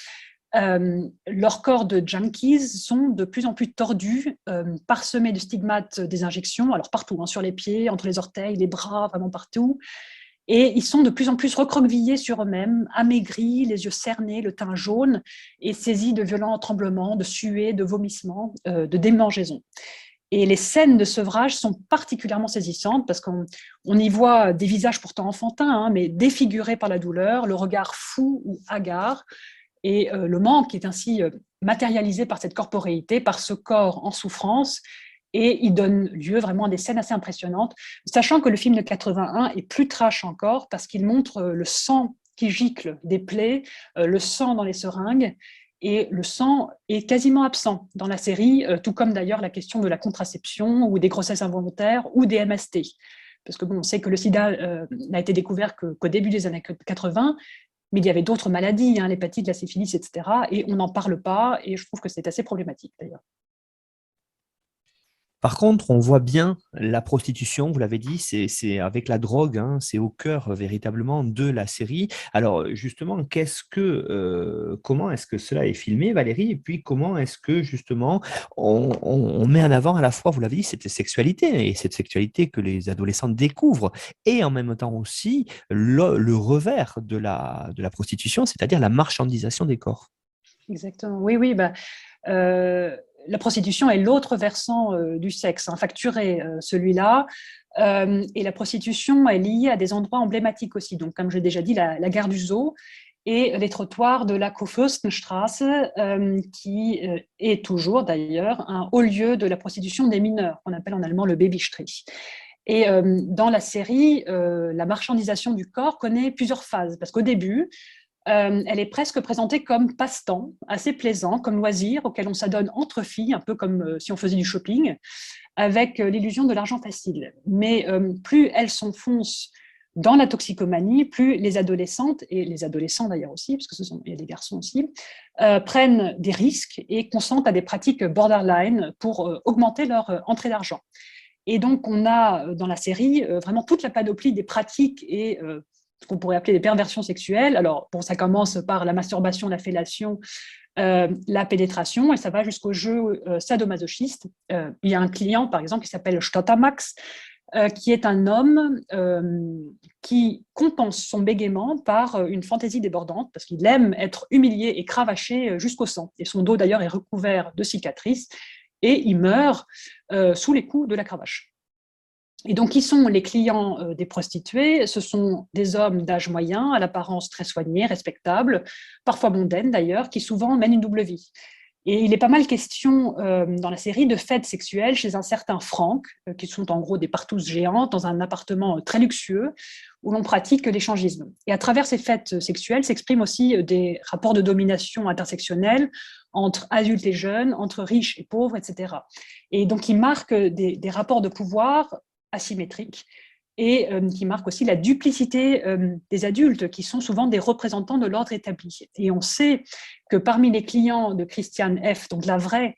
Leurs corps de junkies sont de plus en plus tordus, parsemés de stigmates des injections, alors partout, sur les pieds, entre les orteils, les bras, vraiment partout. Et ils sont de plus en plus recroquevillés sur eux-mêmes, amaigris, les yeux cernés, le teint jaune, et saisis de violents tremblements, de suées, de vomissements, de démangeaisons. Et les scènes de sevrage sont particulièrement saisissantes parce qu'on y voit des visages pourtant enfantins, mais défigurés par la douleur, le regard fou ou hagard. Et le manque est ainsi matérialisé par cette corporéité, par ce corps en souffrance. Et il donne lieu vraiment à des scènes assez impressionnantes, sachant que le film de 81 est plus trash encore parce qu'il montre le sang qui gicle des plaies, le sang dans les seringues. Et le sang est quasiment absent dans la série, tout comme d'ailleurs la question de la contraception ou des grossesses involontaires ou des MST. Parce que on sait que le sida n'a été découvert qu'au début des années 80, mais il y avait d'autres maladies, l'hépatite, la syphilis, etc. Et on n'en parle pas, et je trouve que c'est assez problématique d'ailleurs. Par contre, on voit bien la prostitution, vous l'avez dit, c'est avec la drogue, c'est au cœur véritablement de la série. Alors justement, comment est-ce que cela est filmé, Valérie? Et puis comment est-ce que justement on met en avant à la fois, vous l'avez dit, cette sexualité, et cette sexualité que les adolescents découvrent, et en même temps aussi le revers de la prostitution, c'est-à-dire la marchandisation des corps. Exactement, oui. La prostitution est l'autre versant du sexe, facturé celui-là. Et la prostitution est liée à des endroits emblématiques aussi. Donc, comme j'ai déjà dit, la gare du Zoo et les trottoirs de la Kurfürstenstraße, qui est toujours d'ailleurs un haut lieu de la prostitution des mineurs, qu'on appelle en allemand le Babystrich. Et dans la série, la marchandisation du corps connaît plusieurs phases, parce qu'au début, elle est presque présentée comme passe-temps, assez plaisant, comme loisir auquel on s'adonne entre filles, un peu comme si on faisait du shopping, avec l'illusion de l'argent facile. Mais plus elles s'enfoncent dans la toxicomanie, plus les adolescentes, et les adolescents d'ailleurs aussi, parce qu'il y a des garçons aussi, prennent des risques et consentent à des pratiques borderline pour augmenter leur entrée d'argent. Et donc, on a dans la série vraiment toute la panoplie des pratiques et ce qu'on pourrait appeler des perversions sexuelles. Alors, ça commence par la masturbation, la fellation, la pénétration, et ça va jusqu'au jeu sadomasochiste. Il y a un client, par exemple, qui s'appelle Stottermax, qui est un homme qui compense son bégaiement par une fantaisie débordante, parce qu'il aime être humilié et cravaché jusqu'au sang. Et son dos, d'ailleurs, est recouvert de cicatrices, et il meurt sous les coups de la cravache. Et donc, qui sont les clients des prostituées? Ce sont des hommes d'âge moyen, à l'apparence très soignée, respectable, parfois mondaine d'ailleurs, qui souvent mènent une double vie. Et il est pas mal question dans la série de fêtes sexuelles chez un certain Franck, qui sont en gros des partouzes géantes dans un appartement très luxueux où l'on pratique l'échangisme. Et à travers ces fêtes sexuelles s'expriment aussi des rapports de domination intersectionnelle entre adultes et jeunes, entre riches et pauvres, etc. Et donc, il marque des rapports de pouvoir asymétriques et qui marque aussi la duplicité des adultes qui sont souvent des représentants de l'ordre établi. Et on sait que parmi les clients de Christiane F., donc la vraie,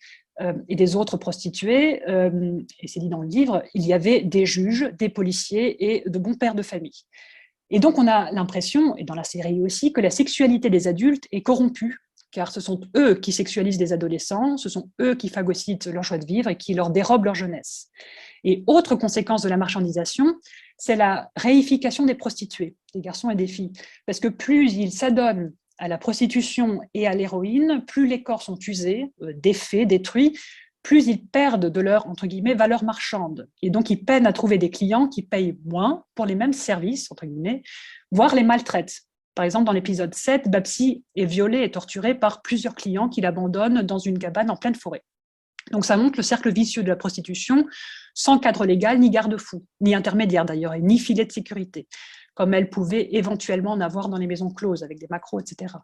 et des autres prostituées, et c'est dit dans le livre, il y avait des juges, des policiers et de bons pères de famille. Et donc on a l'impression, et dans la série aussi, que la sexualité des adultes est corrompue, car ce sont eux qui sexualisent les adolescents, ce sont eux qui phagocytent leur joie de vivre et qui leur dérobent leur jeunesse. Et autre conséquence de la marchandisation, c'est la réification des prostituées, des garçons et des filles. Parce que plus ils s'adonnent à la prostitution et à l'héroïne, plus les corps sont usés, défaits, détruits, plus ils perdent de leur, entre guillemets, valeur marchande. Et donc, ils peinent à trouver des clients qui payent moins pour les mêmes services, entre guillemets, voire les maltraitent. Par exemple, dans l'épisode 7, Babsi est violée et torturée par plusieurs clients qui l'abandonnent dans une cabane en pleine forêt. Donc, ça montre le cercle vicieux de la prostitution, sans cadre légal, ni garde-fou, ni intermédiaire d'ailleurs, et ni filet de sécurité, comme elle pouvait éventuellement en avoir dans les maisons closes, avec des macros, etc.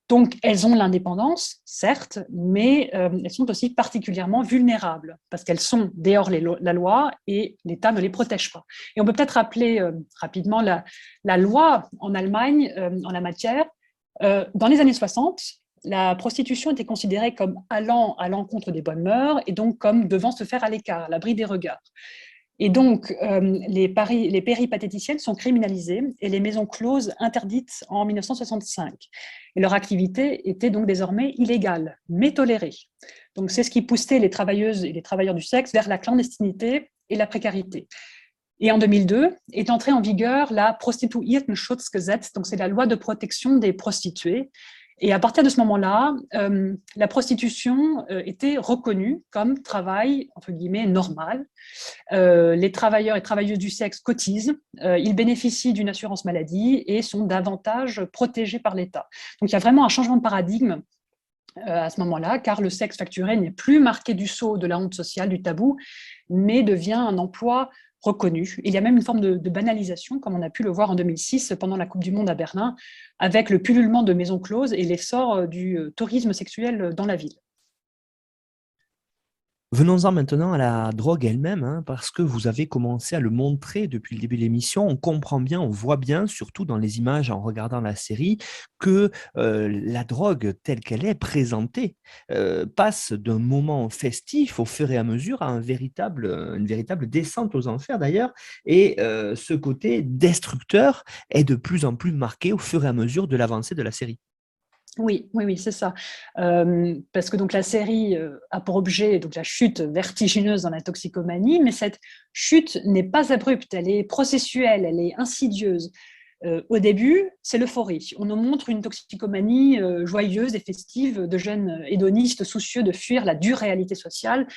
Donc, elles ont l'indépendance, certes, mais elles sont aussi particulièrement vulnérables parce qu'elles sont dehors la loi et l'État ne les protège pas. Et on peut peut-être rappeler rapidement la loi en Allemagne en la matière. Dans les années 60, la prostitution était considérée comme allant à l'encontre des bonnes mœurs et donc comme devant se faire à l'écart, à l'abri des regards. Et donc, les péripatéticiennes sont criminalisées et les maisons closes interdites en 1965. Et leur activité était donc désormais illégale, mais tolérée. Donc, c'est ce qui poussait les travailleuses et les travailleurs du sexe vers la clandestinité et la précarité. Et en 2002 est entrée en vigueur la Prostituiertenschutzgesetz, donc c'est la loi de protection des prostituées. Et à partir de ce moment-là, la prostitution était reconnue comme travail, entre guillemets, normal. Les travailleurs et travailleuses du sexe cotisent, ils bénéficient d'une assurance maladie et sont davantage protégés par l'État. Donc il y a vraiment un changement de paradigme à ce moment-là, car le sexe facturé n'est plus marqué du sceau de la honte sociale, du tabou, mais devient un emploi reconnu. Il y a même une forme de banalisation, comme on a pu le voir en 2006 pendant la Coupe du Monde à Berlin, avec le pullulement de maisons closes et l'essor du tourisme sexuel dans la ville. Venons-en maintenant à la drogue elle-même, hein, parce que vous avez commencé à le montrer depuis le début de l'émission. On comprend bien, on voit bien, surtout dans les images en regardant la série, que la drogue telle qu'elle est présentée passe d'un moment festif au fur et à mesure à une véritable descente aux enfers d'ailleurs. Et ce côté destructeur est de plus en plus marqué au fur et à mesure de l'avancée de la série. Oui, c'est ça. Parce que donc la série a pour objet donc la chute vertigineuse dans la toxicomanie, mais cette chute n'est pas abrupte, elle est processuelle, elle est insidieuse. Au début, c'est l'euphorie. On nous montre une toxicomanie joyeuse et festive de jeunes hédonistes soucieux de fuir la dure réalité sociale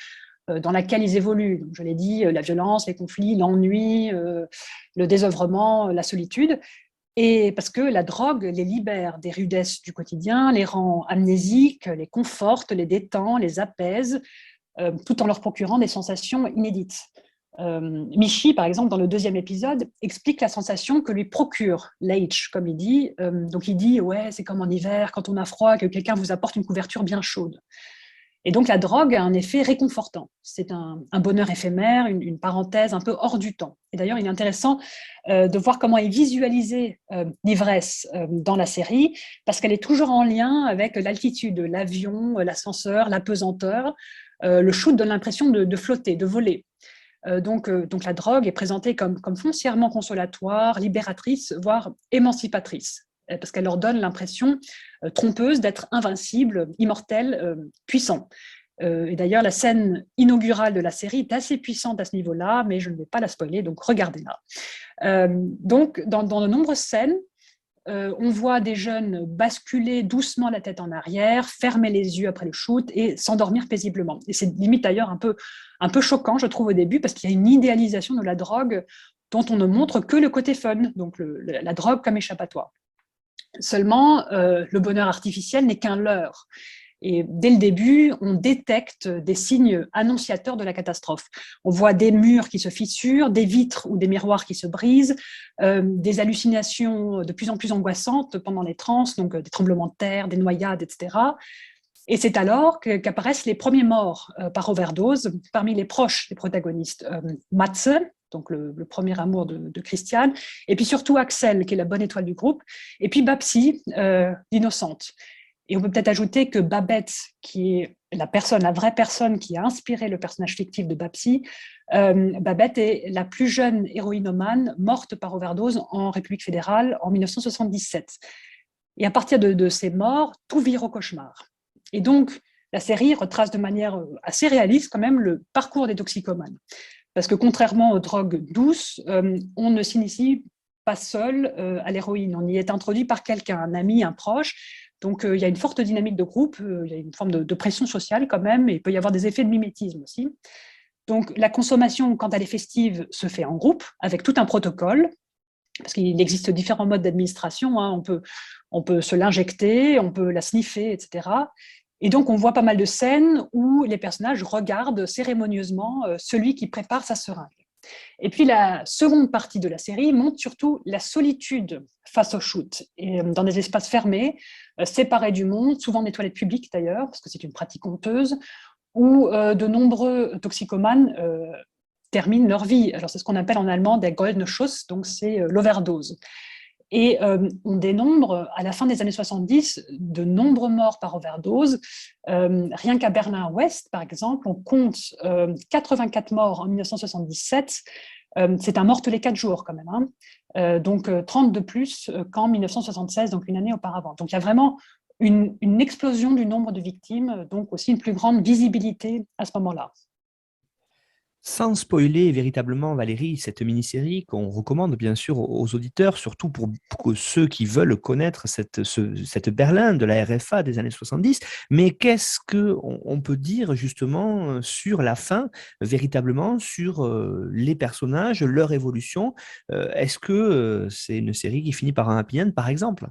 dans laquelle ils évoluent. Donc, je l'ai dit, la violence, les conflits, l'ennui, le désœuvrement, la solitude. Et parce que la drogue les libère des rudesses du quotidien, les rend amnésiques, les conforte, les détend, les apaise, tout en leur procurant des sensations inédites. Michi, par exemple, dans le 2e épisode, explique la sensation que lui procure l'H, comme il dit. Donc il dit, ouais, c'est comme en hiver, quand on a froid, que quelqu'un vous apporte une couverture bien chaude. Et donc la drogue a un effet réconfortant. C'est un bonheur éphémère, une parenthèse un peu hors du temps. Et d'ailleurs, il est intéressant de voir comment est visualisée l'ivresse dans la série, parce qu'elle est toujours en lien avec l'altitude, l'avion, l'ascenseur, la pesanteur. Le shoot donne l'impression de flotter, de voler. Donc la drogue est présentée comme foncièrement consolatoire, libératrice, voire émancipatrice, parce qu'elle leur donne l'impression trompeuse d'être invincible, immortel, puissant. Et d'ailleurs, la scène inaugurale de la série est assez puissante à ce niveau-là, mais je ne vais pas la spoiler, donc regardez-la. Donc, dans de nombreuses scènes, on voit des jeunes basculer doucement la tête en arrière, fermer les yeux après le shoot et s'endormir paisiblement. Et c'est limite d'ailleurs un peu choquant, je trouve, au début, parce qu'il y a une idéalisation de la drogue dont on ne montre que le côté fun, donc la drogue comme échappatoire. Seulement, le bonheur artificiel n'est qu'un leurre. Et dès le début, on détecte des signes annonciateurs de la catastrophe. On voit des murs qui se fissurent, des vitres ou des miroirs qui se brisent, des hallucinations de plus en plus angoissantes pendant les transes, donc des tremblements de terre, des noyades, etc. Et c'est alors qu'apparaissent les premiers morts par overdose parmi les proches des protagonistes. Matze, donc le premier amour de Christiane, et puis surtout Axel, qui est la bonne étoile du groupe, et puis Babsi, l'innocente. Et on peut peut-être ajouter que Babette, qui est la vraie personne qui a inspiré le personnage fictif de Babsi, Babette est la plus jeune héroïnomane morte par overdose en République fédérale en 1977. Et à partir de ces morts, tout vire au cauchemar. Et donc, la série retrace de manière assez réaliste quand même le parcours des toxicomanes. Parce que contrairement aux drogues douces, on ne s'initie pas seul à l'héroïne. On y est introduit par quelqu'un, un ami, un proche. Donc, il y a une forte dynamique de groupe, il y a une forme de pression sociale quand même, et il peut y avoir des effets de mimétisme aussi. Donc, la consommation, quand elle est festive, se fait en groupe, avec tout un protocole, parce qu'il existe différents modes d'administration. Hein. On peut se l'injecter, on peut la sniffer, etc. Et donc, on voit pas mal de scènes où les personnages regardent cérémonieusement celui qui prépare sa seringue. Et puis la seconde partie de la série montre surtout la solitude face au shoot, et dans des espaces fermés, séparés du monde, souvent des toilettes publiques d'ailleurs, parce que c'est une pratique honteuse, où de nombreux toxicomanes terminent leur vie. Alors c'est ce qu'on appelle en allemand der goldene Schuss, donc c'est l'overdose. Et on dénombre, à la fin des années 70, de nombreux morts par overdose. Rien qu'à Berlin-Ouest, par exemple, on compte 84 morts en 1977. C'est un mort tous les 4 jours quand même, hein. Donc 30 de plus qu'en 1976, donc une année auparavant. Donc il y a vraiment une explosion du nombre de victimes, donc aussi une plus grande visibilité à ce moment-là. Sans spoiler véritablement, Valérie, cette mini-série qu'on recommande bien sûr aux auditeurs, surtout pour ceux qui veulent connaître cette Berlin de la RFA des années 70, mais qu'est-ce qu'on peut dire justement sur la fin, véritablement, sur les personnages, leur évolution? Est-ce que c'est une série qui finit par un happy end, par exemple?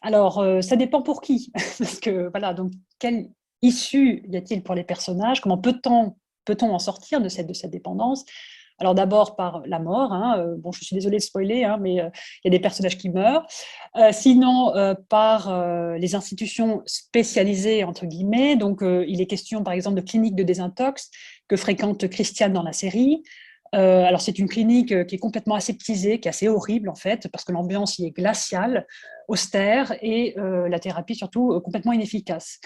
Alors, ça dépend pour qui. Parce que, voilà, donc, quelle issue y a-t-il pour les personnages? Comment peut-on en sortir de cette dépendance? Alors, d'abord par la mort, hein. Bon, je suis désolée de spoiler, hein, mais il y a des personnages qui meurent. Sinon, par les institutions spécialisées, entre guillemets. Donc, il est question, par exemple, de cliniques de désintox que fréquente Christiane dans la série. Alors, c'est une clinique qui est complètement aseptisée, qui est assez horrible, en fait, parce que l'ambiance y est glaciale, austère, et la thérapie, surtout, complètement inefficace.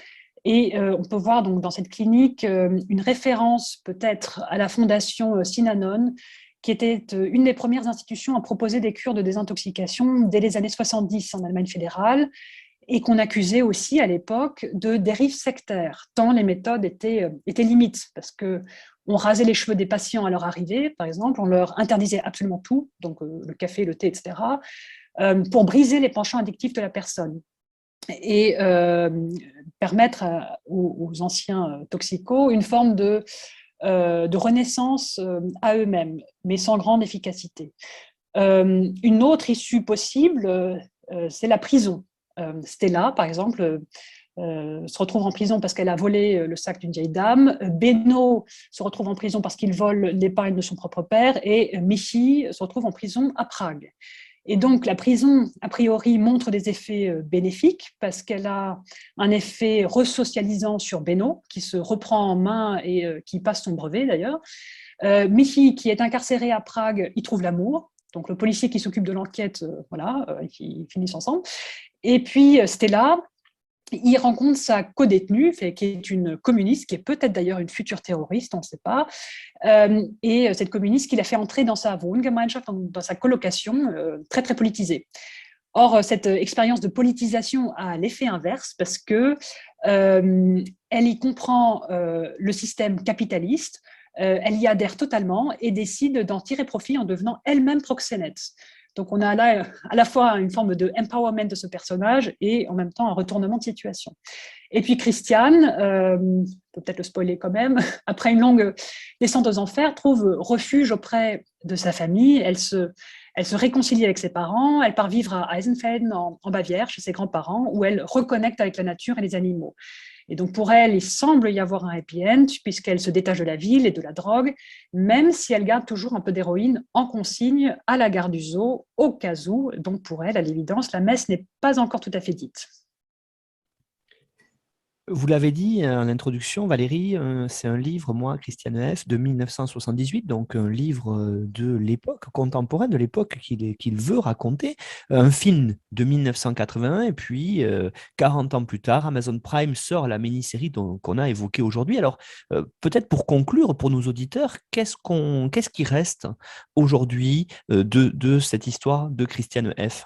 Et on peut voir donc dans cette clinique une référence peut-être à la fondation Synanon, qui était une des premières institutions à proposer des cures de désintoxication dès les années 70 en Allemagne fédérale, et qu'on accusait aussi à l'époque de dérives sectaires, tant les méthodes étaient limites, parce qu'on rasait les cheveux des patients à leur arrivée, par exemple, on leur interdisait absolument tout, donc le café, le thé, etc., pour briser les penchants addictifs de la personne et permettre aux anciens toxicos une forme de renaissance à eux-mêmes, mais sans grande efficacité. Une autre issue possible, c'est la prison. Stella, par exemple, se retrouve en prison parce qu'elle a volé le sac d'une vieille dame. Beno se retrouve en prison parce qu'il vole l'épargne de son propre père. Et Michi se retrouve en prison à Prague. Et donc, la prison, a priori, montre des effets bénéfiques parce qu'elle a un effet resocialisant sur Beno, qui se reprend en main et qui passe son brevet, d'ailleurs. Michi, qui est incarcéré à Prague, y trouve l'amour. Donc, le policier qui s'occupe de l'enquête, voilà, ils finissent ensemble. Et puis, Stella, il rencontre sa codétenue, qui est une communiste, qui est peut-être d'ailleurs une future terroriste, on ne sait pas. Et cette communiste qui l'a fait entrer dans sa Wohngemeinschaft, dans sa colocation, très, très politisée. Or, cette expérience de politisation a l'effet inverse parce que elle y comprend le système capitaliste, elle y adhère totalement et décide d'en tirer profit en devenant elle-même proxénète. Donc, on a là à la fois une forme de empowerment de ce personnage et en même temps un retournement de situation. Et puis Christiane, peut-être le spoiler quand même, après une longue descente aux enfers, trouve refuge auprès de sa famille. Elle se réconcilie avec ses parents, elle part vivre à Eisenfelden en Bavière, chez ses grands-parents, où elle reconnecte avec la nature et les animaux. Et donc pour elle, il semble y avoir un happy end, puisqu'elle se détache de la ville et de la drogue, même si elle garde toujours un peu d'héroïne en consigne à la gare du Zoo, au cas où. Donc pour elle, à l'évidence, la messe n'est pas encore tout à fait dite. Vous l'avez dit en introduction, Valérie, c'est un livre, moi, Christiane F., de 1978, donc un livre de l'époque contemporaine, de l'époque qu'il veut raconter, un film de 1981, et puis 40 ans plus tard, Amazon Prime sort la mini-série qu'on a évoquée aujourd'hui. Alors, peut-être pour conclure, pour nos auditeurs, qu'est-ce qui reste aujourd'hui de cette histoire de Christiane F.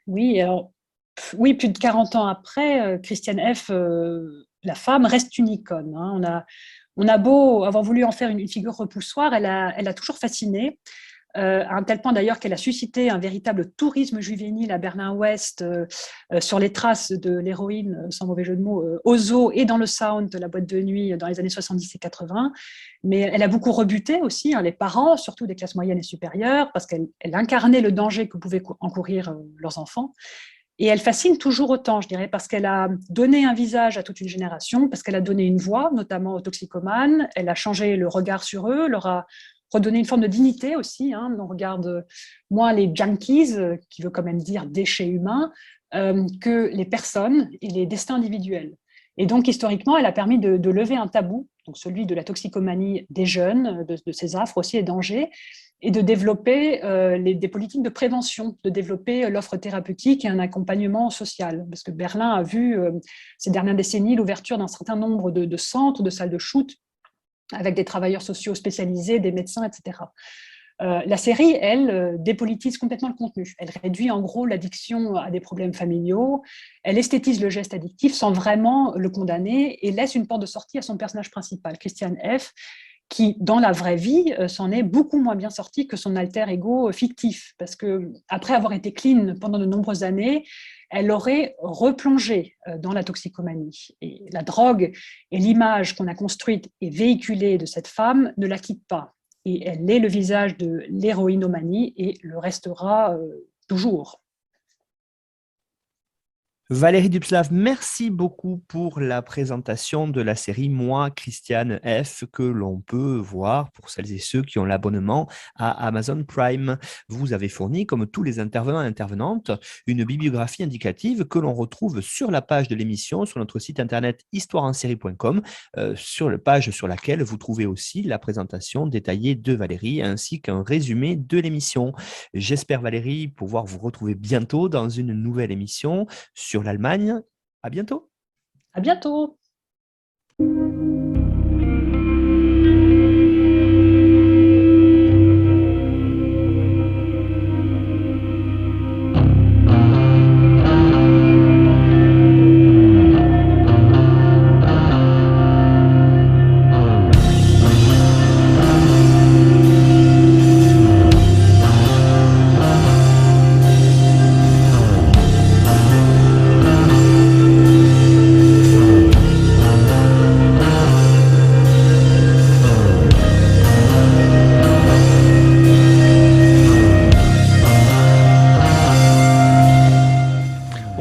Oui, alors, oui, plus de 40 ans après, Christiane F., la femme, reste une icône. Hein. On a beau avoir voulu en faire une figure repoussoire, elle a toujours fasciné, à un tel point d'ailleurs qu'elle a suscité un véritable tourisme juvénile à Berlin-Ouest, sur les traces de l'héroïne, sans mauvais jeu de mots, au zoo et dans le sound de la boîte de nuit dans les années 70 et 80. Mais elle a beaucoup rebuté aussi les parents, surtout des classes moyennes et supérieures, parce qu'elle incarnait le danger que pouvaient encourir leurs enfants. Et elle fascine toujours autant, je dirais, parce qu'elle a donné un visage à toute une génération, parce qu'elle a donné une voix, notamment aux toxicomanes, elle a changé le regard sur eux, leur a redonner une forme de dignité aussi. On regarde moins les junkies, qui veut quand même dire déchets humains, que les personnes et les destins individuels. Et donc, historiquement, elle a permis de lever un tabou, donc celui de la toxicomanie des jeunes, de ses affres aussi et dangers, et de développer des politiques de prévention, de développer l'offre thérapeutique et un accompagnement social. Parce que Berlin a vu, ces dernières décennies, l'ouverture d'un certain nombre de centres, de salles de shoot, avec des travailleurs sociaux spécialisés, des médecins, etc. La série, elle, dépolitise complètement le contenu. Elle réduit en gros l'addiction à des problèmes familiaux, elle esthétise le geste addictif sans vraiment le condamner et laisse une porte de sortie à son personnage principal, Christiane F., qui, dans la vraie vie, s'en est beaucoup moins bien sorti que son alter ego fictif. Parce qu'après avoir été clean pendant de nombreuses années, elle aurait replongé dans la toxicomanie. Et la drogue et l'image qu'on a construite et véhiculée de cette femme ne la quittent pas. Et elle est le visage de l'héroïnomanie et le restera toujours. Valérie Dubslav, merci beaucoup pour la présentation de la série Moi, Christiane F., que l'on peut voir pour celles et ceux qui ont l'abonnement à Amazon Prime. Vous avez fourni, comme tous les intervenants et intervenantes, une bibliographie indicative que l'on retrouve sur la page de l'émission, sur notre site internet histoireensérie.com, sur la page sur laquelle vous trouvez aussi la présentation détaillée de Valérie, ainsi qu'un résumé de l'émission. J'espère, Valérie, pouvoir vous retrouver bientôt dans une nouvelle émission sur l'Allemagne. À bientôt. À bientôt.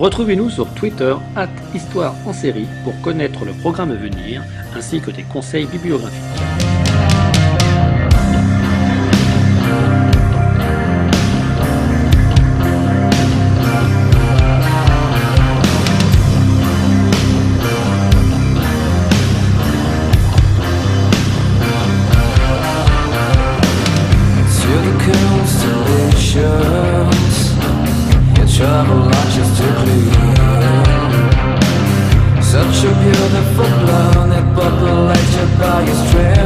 Retrouvez-nous sur Twitter @Histoire en série pour connaître le programme à venir ainsi que des conseils bibliographiques. Travel launches to clear. Such a beautiful planet populated by a stranger.